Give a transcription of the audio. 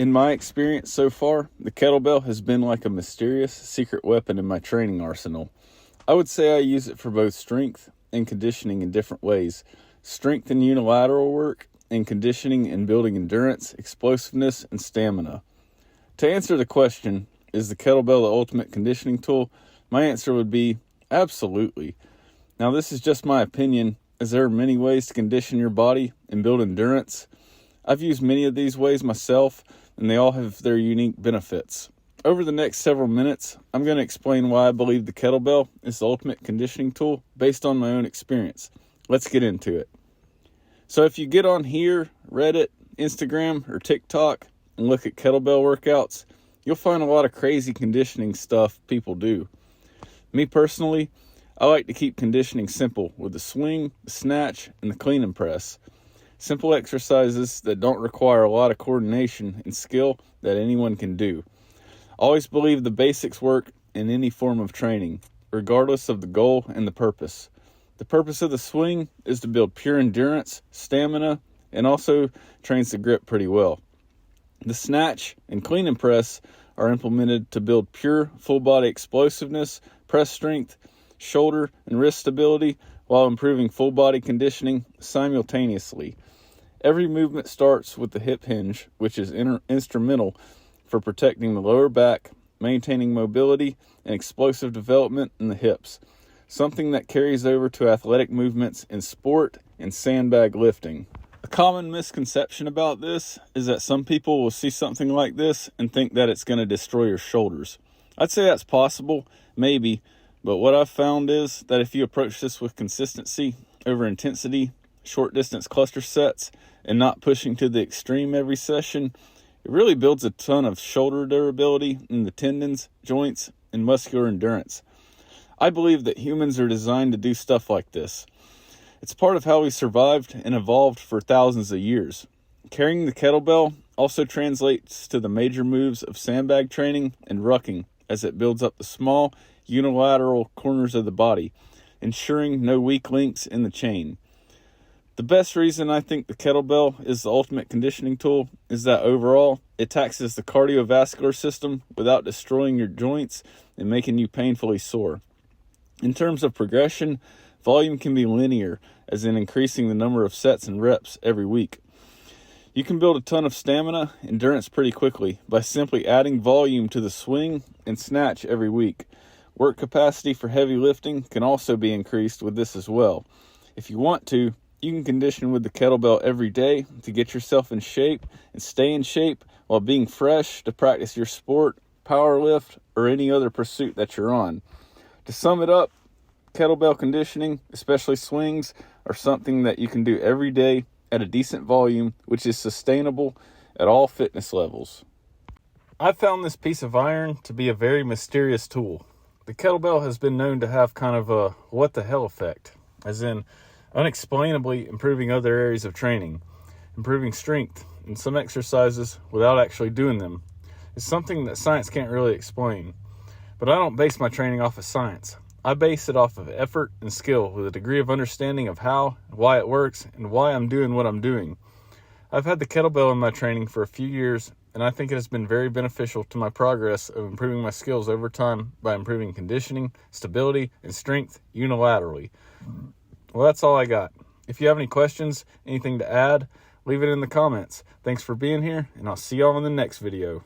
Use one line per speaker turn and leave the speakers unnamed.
In my experience so far, the kettlebell has been like a mysterious secret weapon in my training arsenal. I would say I use it for both strength and conditioning in different ways. Strength in unilateral work, and conditioning in building endurance, explosiveness, and stamina. To answer the question, is the kettlebell the ultimate conditioning tool? My answer would be absolutely. Now, this is just my opinion, as there are many ways to condition your body and build endurance. I've used many of these ways myself, and they all have their unique benefits. Over the next several minutes, I'm going to explain why I believe the kettlebell is the ultimate conditioning tool based on my own experience. Let's get into it. So if you get on here, Reddit, Instagram, or TikTok and look at kettlebell workouts, you'll find a lot of crazy conditioning stuff people do. Me personally, I like to keep conditioning simple with the swing, the snatch, and the clean and press. Simple exercises that don't require a lot of coordination and skill that anyone can do. Always believe the basics work in any form of training, regardless of the goal and the purpose. The purpose of the swing is to build pure endurance, stamina, and also trains the grip pretty well. The snatch and clean and press are implemented to build pure full body explosiveness, press strength, shoulder and wrist stability, while improving full body conditioning simultaneously. Every movement starts with the hip hinge, which is instrumental for protecting the lower back, maintaining mobility, and explosive development in the hips, something that carries over to athletic movements in sport and sandbag lifting. A common misconception about this is that some people will see something like this and think that it's going to destroy your shoulders. I'd say that's possible, maybe, but what I've found is that if you approach this with consistency over intensity, short distance cluster sets, and not pushing to the extreme every session, it really builds a ton of shoulder durability in the tendons, joints, and muscular endurance. I believe that humans are designed to do stuff like this. It's part of how we survived and evolved for thousands of years. Carrying the kettlebell also translates to the major moves of sandbag training and rucking, as it builds up the small, unilateral corners of the body, ensuring no weak links in the chain. The best reason I think the kettlebell is the ultimate conditioning tool is that overall, it taxes the cardiovascular system without destroying your joints and making you painfully sore. In terms of progression, volume can be linear, as in increasing the number of sets and reps every week. You can build a ton of stamina, endurance pretty quickly by simply adding volume to the swing and snatch every week. Work capacity for heavy lifting can also be increased with this as well. If you want to, you can condition with the kettlebell every day to get yourself in shape and stay in shape while being fresh to practice your sport, power lift, or any other pursuit that you're on. To sum it up, kettlebell conditioning, especially swings, are something that you can do every day at a decent volume, which is sustainable at all fitness levels. I've found this piece of iron to be a very mysterious tool. The kettlebell has been known to have kind of a what the hell effect, as in unexplainably improving other areas of training, improving strength in some exercises without actually doing them. It's something that science can't really explain. But I don't base my training off of science. I base it off of effort and skill with a degree of understanding of how and why it works and why I'm doing what I'm doing. I've had the kettlebell in my training for a few years, and I think it has been very beneficial to my progress of improving my skills over time by improving conditioning, stability, and strength unilaterally. Well, that's all I got. If you have any questions, anything to add, leave it in the comments. Thanks for being here, and I'll see y'all in the next video.